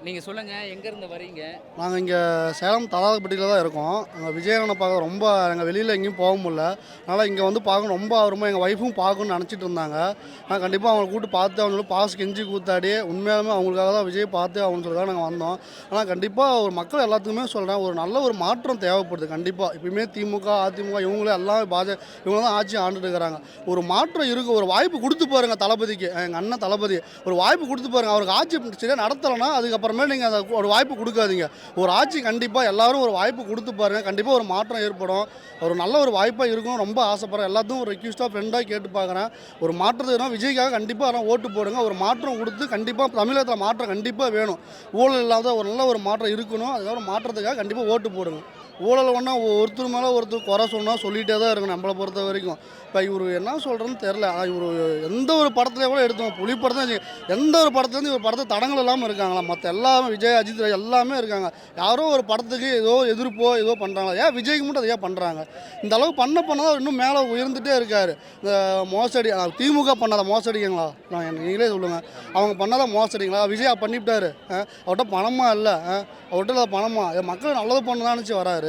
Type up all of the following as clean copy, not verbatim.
நீங்க சொல்லுங்க, எங்கேருந்து வரீங்க? நாங்கள் இங்கே சேலம் தலாதப்பட்டியில் தான் இருக்கோம். எங்கள் விஜயண்ணனை பார்க்க ரொம்ப எங்கள் வெளியில் எங்கேயும் போக முடியல. அதனால் இங்கே வந்து பார்க்கணும் ரொம்ப ஆர்வமாக எங்கள் ஒய்ஃபும் பார்க்கணும்னு நினச்சிட்டு இருந்தாங்க. நான் கண்டிப்பாக அவங்கள கூப்பிட்டு பார்த்து அவங்களும் பாஸ் கெஞ்சி கூத்தாடி உண்மையாலுமே அவங்களுக்காக தான் விஜய் பார்த்து அவங்கன்னு சொல்லி தான் நாங்கள் வந்தோம். ஆனால் கண்டிப்பாக ஒரு மக்கள் எல்லாத்துக்குமே சொல்கிறேன், ஒரு நல்ல ஒரு மாற்றம் தேவைப்படுது கண்டிப்பாக. இப்பயுமே திமுக, அதிமுக இவங்களே எல்லாம் இவங்க தான் ஆட்சி ஆண்டுட்டு இருக்கிறாங்க. ஒரு மாற்றம் இருக்குது. ஒரு வாய்ப்பு கொடுத்து பாருங்கள் தளபதிக்கு, எங்கள் அண்ணன் தளபதி ஒரு வாய்ப்பு கொடுத்து பாருங்கள். அவருக்கு ஆட்சி சரியாக நடத்தலைன்னா அதுக்கப்புறமே நீங்கள் அதை ஒரு வாய்ப்பு கொடுக்காதீங்க. ஒரு ஆட்சி கண்டிப்பாக எல்லாரும் ஒரு வாய்ப்பு கொடுத்து பாருங்கள். கண்டிப்பாக ஒரு மாற்றம் ஏற்படும். ஒரு நல்ல ஒரு வாய்ப்பாக இருக்கும். ரொம்ப ஆசைப்படுறேன். எல்லாத்தையும் ஒரு ரெக்வஸ்ட்டாக ஃப்ரெண்டாக கேட்டு பார்க்குறேன். ஒரு மாற்றத்துக்கு விஜய்க்காக கண்டிப்பாக ஆனால் ஓட்டு போடுங்க. ஒரு மாற்றம் கொடுத்து கண்டிப்பாக தமிழகத்தில் மாற்றம் கண்டிப்பாக வேணும். ஊழல் இல்லாத ஒரு நல்ல ஒரு மாற்றம் இருக்கணும். அதுக்கப்புறம் மாற்றத்துக்காக கண்டிப்பாக ஓட்டு போடுங்க. ஊழல் ஒன்றா ஒருத்தர் மேலே ஒருத்தர் குறை சொன்னால் சொல்லிகிட்டே தான் இருக்கணும் நம்மளை பொறுத்த வரைக்கும். இப்போ இவர் என்ன சொல்கிறேன்னு தெரில. இவர் எந்த ஒரு படத்துலேயே கூட எடுத்தோம், புலி படத்தை எந்த ஒரு படத்துலேருந்து இவர் படத்தை தடங்கள் இல்லாமல் இருக்காங்களா? மற்ற எல்லாமே விஜய், அஜித் எல்லாமே இருக்காங்க. யாரோ ஒரு படத்துக்கு ஏதோ எதிர்ப்போ ஏதோ பண்ணுறாங்களா? ஏன் விஜய்க்கு மட்டும் அதை ஏன் பண்ணுறாங்க? இந்த அளவு பண்ண தான் இன்னும் மேலே உயர்ந்துகிட்டே இருக்கார். இந்த மோசடி திமுக பண்ணாத மோசடிங்களா? நீங்களே சொல்லுங்கள். அவங்க பண்ணாத மோசடிங்களா? விஜய் பண்ணிவிட்டார். அவர்கிட்ட பணமாக இல்லை, அவர்கிட்ட பணமா மக்கள் நல்லது பண்ணதானுச்சு வராரு.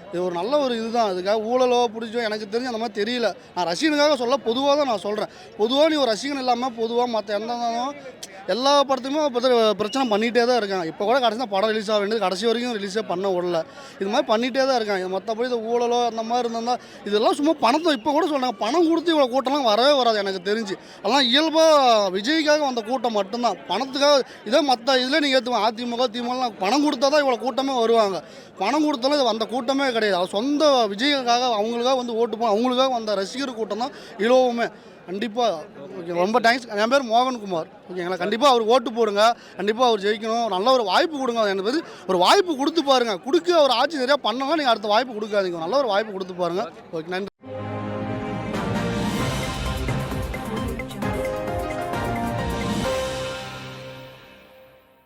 இது ஒரு நல்ல ஒரு இதுதான். அதுக்காக ஊழலோ பிடிச்சோ எனக்கு தெரிஞ்சு அந்த மாதிரி தெரியல. நான் ரசிகனுக்காக சொல்ல பொதுவாக தான் நான் சொல்கிறேன். பொதுவாக நீ ஒரு ரசிகன் இல்லாமல் பொதுவாக மற்ற எந்த எல்லா படத்துக்குமே பிரச்சனை பண்ணிகிட்டே தான் இருக்காங்க. இப்போ கூட கடைசி படம் ரிலீஸ் ஆக வேண்டியது கடைசி வரைக்கும் ரிலீஸே பண்ண விடல. இது மாதிரி பண்ணிகிட்டே தான் இருக்காங்க. மற்றபடி இந்த ஊழலோ அந்த மாதிரி இருந்தால் இதெல்லாம் சும்மா பணத்தை இப்போ கூட சொல்கிறாங்க. பணம் கொடுத்து இவ்வளோ கூட்டம்லாம் வரவே வராது எனக்கு தெரிஞ்சு. அதெல்லாம் இயல்பாக விஜய்க்காக வந்த கூட்டம் மட்டும்தான். பணத்துக்காக இதே மற்ற இதில் நீங்கள் ஏற்றுவோம் அதிமுக திமுகலாம் பணம் கொடுத்தா தான் இவ்வளோ கூட்டமே வருவாங்க. பணம் கொடுத்தாலும் இது அந்த கூட்டமே கிடையாது. அது சொந்த விஜய்க்காக அவங்களுக்காக வந்து ஓட்டு போன அவங்களுக்காக வந்த ரசிகர் கூட்டம் தான் இலவுமே. கண்டிப்பாக ஓகே. ரொம்ப தேங்க்ஸ். என் பேர் மோகன்குமார். ஓகேங்களா? கண்டிப்பாக அவர் ஓட்டு போடுங்க. கண்டிப்பாக அவர் ஜெயிக்கணும். நல்ல ஒரு வாய்ப்பு கொடுங்க. எனக்கு ஒரு வாய்ப்பு கொடுத்து பாருங்கள். கொடுக்க ஒரு ஆட்சி நிறையா பண்ணலாம். நீங்கள் அடுத்த வாய்ப்பு கொடுக்காதீங்க. நல்ல ஒரு வாய்ப்பு கொடுத்து பாருங்கள். ஓகே, நன்றி.